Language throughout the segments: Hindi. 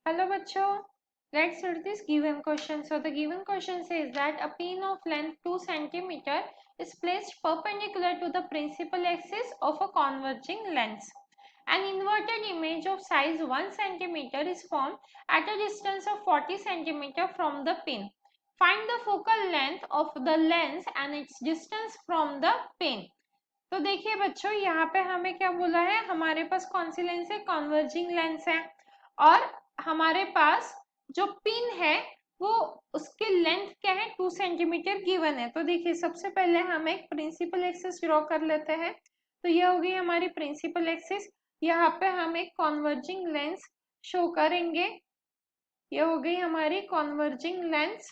Hello bachcho, let's read this given question. So the given question says that a pin of length 2 cm is placed perpendicular to the principal axis of a converging lens. An inverted image of size 1 cm is formed at a distance of 40 cm from the pin. Find the focal length of the lens and its distance from the pin. तो देखिए बच्चों यहाँ पे हमें क्या बोला है, हमारे पास कौन सी लेंस है, कॉन्वर्जिंग लेंस है और हमारे पास जो पिन है वो उसकी लेंथ क्या है 2 सेंटीमीटर गिवन है। तो देखिए सबसे पहले हम एक प्रिंसिपल एक्सिस ड्रॉ कर लेते हैं। तो ये हो गई हमारी प्रिंसिपल एक्सिस, यहाँ पे हम एक कॉन्वर्जिंग लेंस शो करेंगे, ये हो गई हमारी कॉन्वर्जिंग लेंस।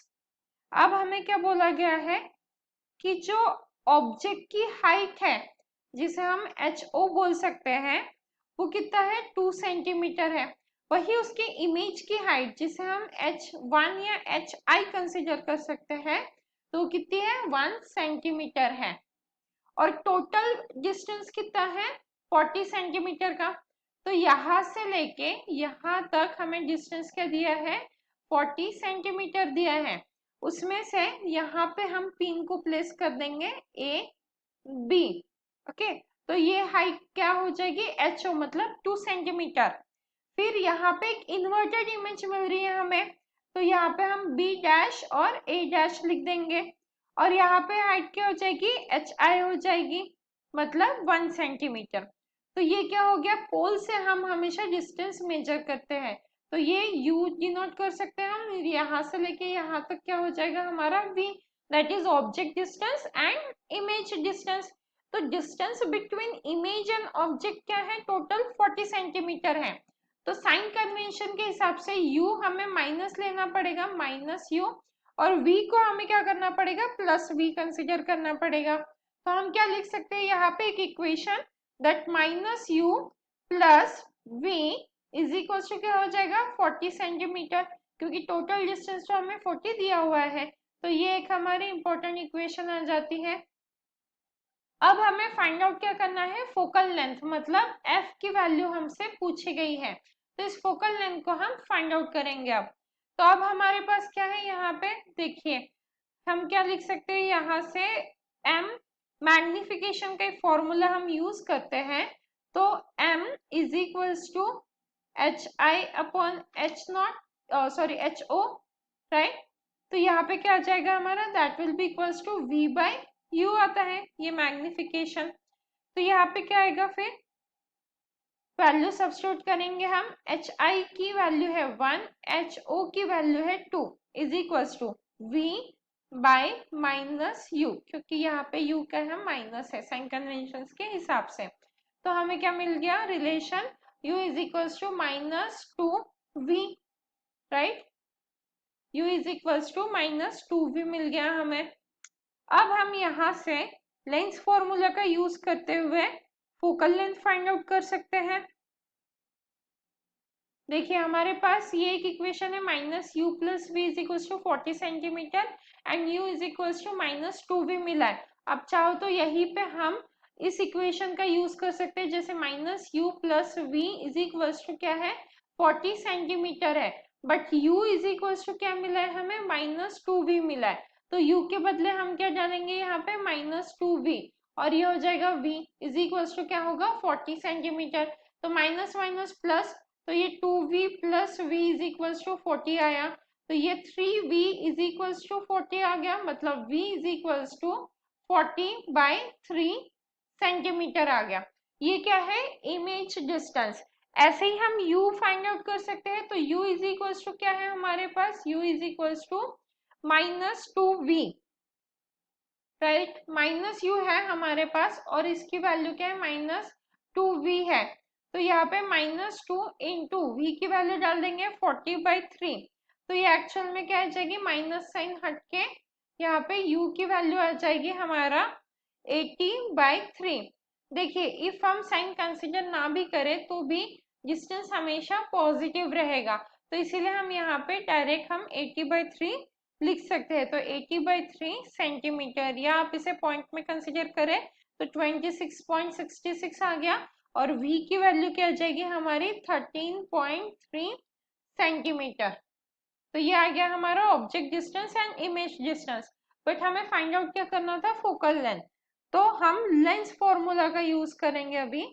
अब हमें क्या बोला गया है कि जो ऑब्जेक्ट की हाइट है जिसे हम HO बोल सकते हैं वो कितना है 2 सेंटीमीटर है। वही उसकी इमेज की हाइट जिसे हम H1 या HI कंसीडर कर सकते हैं तो वो कितनी है 1 सेंटीमीटर है। और टोटल डिस्टेंस कितना है 40 सेंटीमीटर का। तो यहाँ से लेके यहाँ तक हमें डिस्टेंस क्या दिया है 40 सेंटीमीटर दिया है। उसमें से यहाँ पे हम पिन को प्लेस कर देंगे AB। ओके, तो ये हाइट क्या हो जाएगी HO मतलब 2 सेंटीमीटर। फिर यहाँ पे एक इन्वर्टेड इमेज मिल रही है हमें, तो यहाँ पे हम B डैश और A डैश लिख देंगे और यहाँ पे हाइट क्या हो जाएगी HI हो जाएगी मतलब 1 सेंटीमीटर। तो ये क्या हो गया, पोल से हम हमेशा डिस्टेंस मेजर करते हैं तो ये U डिनोट कर सकते हैं हम, यहाँ से लेके यहाँ तक क्या हो जाएगा हमारा V, that is object distance and image distance. तो distance between image and object क्या है टोटल 40 सेंटीमीटर है। तो साइन कन्वेंशन के हिसाब से u हमें माइनस लेना पड़ेगा -u और v को हमें क्या करना पड़ेगा +v कंसीडर करना पड़ेगा। तो हम क्या लिख सकते हैं यहाँ पे एक equation that -u +v is equal to क्या हो जाएगा 40 सेंटीमीटर, क्योंकि टोटल डिस्टेंस तो हमें 40 दिया हुआ है। तो ये एक हमारी इंपॉर्टेंट इक्वेशन आ जाती है। अब हमें फाइंड आउट क्या करना है फोकल लेंथ, मतलब f की वैल्यू हमसे पूछी गई है तो इस फोकल लेंथ को हम फाइंड आउट करेंगे। अब तो अब हमारे पास क्या है यहाँ पे देखिए हम क्या लिख सकते हैं, यहाँ से m मैग्निफिकेशन का फॉर्मूला हम यूज करते हैं तो m is equals to HI upon HO, right. तो यहाँ पे क्या आ जाएगा हमारा that will be equals to V by U आता है ये मैग्निफिकेशन। तो यहाँ पे क्या आएगा फिर वैल्यू सब्स्टिट्यूट करेंगे हम, HI की वैल्यू है 1, HO की वैल्यू है 2 is equals to V by -U, क्योंकि यहाँ पे U का है माइनस है साइन कन्वेंशन के हिसाब से। तो हमें क्या मिल गया relation U is equals to -2V, right. U is equals to -2V मिल गया हमें। अब हम यहाँ से लेंस फॉर्मूला का यूज करते हुए फोकल लेंथ फाइंड आउट कर सकते हैं। देखिए हमारे पास ये एक इक्वेशन है -u + v is equals to 40 centimetre and u is equals to -2v मिला है। अब चाहो तो यहीं पे हम इस इक्वेशन का यूज कर सकते हैं, जैसे -u + v is equals to क्या है 40 सेंटीमीटर है, but u is equals to क्या मिला है हमें -2v मिला है। तो u के बदले हम क्या डालेंगे यहाँ पे -2v और ये हो जाएगा v इज इक्वल्स टू क्या होगा 40 सेंटीमीटर। तो माइनस माइनस प्लस, तो ये 2v + v is equals to 40 आया। तो ये 3v इज इक्वल्स टू 40 आ गया, मतलब v is equals to 40/3 centimetre आ गया। ये क्या है इमेज डिस्टेंस। ऐसे ही हम u फाइंड आउट कर सकते हैं। तो u इज इक्वल्स टू क्या है हमारे पास, u is equals to -2v, right. -u है हमारे पास और इसकी वैल्यू क्या है -2v है। तो यहाँ पे -2 इंटू v की वैल्यू डाल देंगे 40/3। तो ये एक्चुअल में क्या आ जाएगी माइनस साइन हट के यहाँ पे u की वैल्यू आ जाएगी हमारा 80/3। देखिए इफ हम साइन कंसीडर ना भी करें तो भी डिस्टेंस हमेशा पॉजिटिव रहेगा, तो इसीलिए हम यहाँ पे डायरेक्ट हम 80/3 लिख सकते हैं। तो 80/3 सेंटीमीटर, या आप इसे पॉइंट में कंसीडर करें तो 26.66 आ गया और v की वैल्यू क्या आ जाएगी हमारी 13.3 सेंटीमीटर। तो ये आ गया हमारा object distance and image distance. But हमें फाइंड आउट क्या करना था, फोकल लेंथ। तो हम लेंस फॉर्मूला का यूज करेंगे अभी।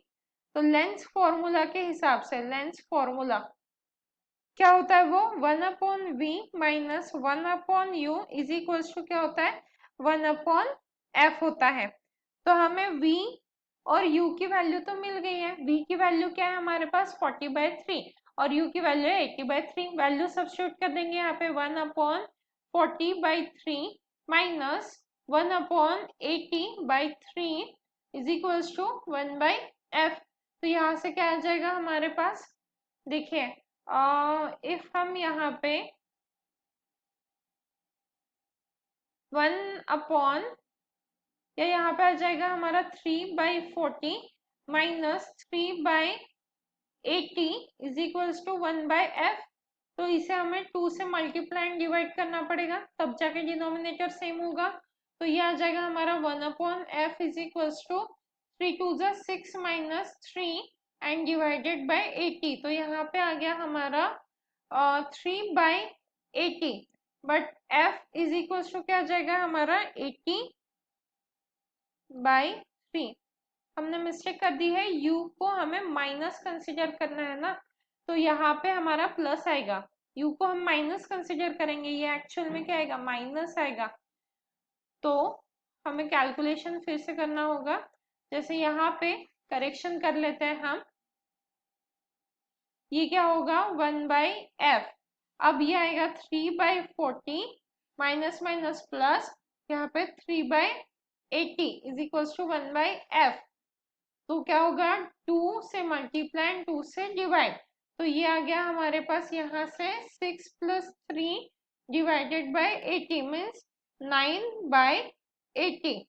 तो लेंस फॉर्मूला के हिसाब से लेंस फॉर्मूला क्या होता है, वो 1/v minus 1/u is equal to क्या होता है, 1/f होता है। तो हमें v और u की वैल्यू तो मिल गई है। v की वैल्यू क्या है हमारे पास 40/3 और u की वैल्यू है 80/3। वैल्यू सब्स्टिट्यूट कर देंगे यहाँ पे 1/40/3 minus 1/80/3 is equal to 1/f। तो यहाँ से क्या आ जाएगा हमारे पास, देखिए इफ हम यहाँ पे 1 या यहाँ पे आ जाएगा हमारा 3/40 minus 3/80 is equals to 1/f। तो इसे हमें 2 से मल्टीप्लाई एंड डिवाइड करना पड़ेगा, तब जाके डिनोमिनेटर सेम होगा। तो ये आ जाएगा हमारा 1/f इज इक्वल्स टू 3 2 जा 6 माइनस 3 एंड डिवाइडेड बाय 80। तो यहाँ पे आ गया हमारा 3/80। But f is equals to क्या आ जाएगा हमारा 80/3। हमने मिस्टेक कर दी है, u को हमें माइनस कंसिडर करना है ना, तो यहाँ पे हमारा प्लस आएगा। u को हम माइनस कंसिडर करेंगे, ये एक्चुअल में क्या आएगा, माइनस आएगा। तो हमें कैलकुलेशन फिर से करना होगा। जैसे यहाँ पे करेक्शन कर लेते हैं हम, ये क्या होगा 1/f। अब ये आएगा 3/40 माइनस माइनस प्लस, यहाँ पे 3/80 इज इक्वल टू 1/f। तो क्या होगा 2 से मल्टीप्लाई 2 से डिवाइड। तो ये आ गया हमारे पास यहाँ से 6 + 3 डिवाइडेड बाय 80 मीन्स 9/80।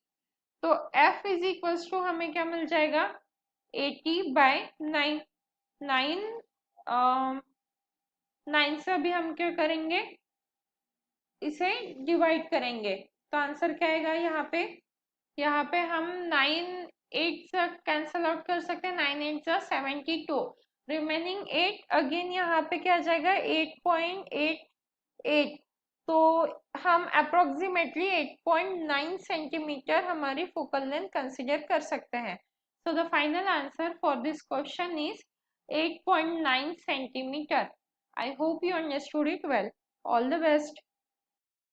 तो f इज इक्वल टू हमें क्या मिल जाएगा 80/9। 9 से अभी हम क्या करेंगे, इसे डिवाइड करेंगे। तो आंसर क्या आएगा यहाँ पे हम 9 8 से कैंसल आउट कर सकते हैं, 9 8 जा 72। रिमेनिंग 8 अगेन यहाँ पे क्या आ जाएगा 8.88। तो हम अप्रोक्सीमेटली 8.9 सेंटीमीटर हमारी फोकल लेंथ कंसिडर कर सकते हैं। So the final answer for this question is 8.9 centimetre. I hope you understood it well. All the best.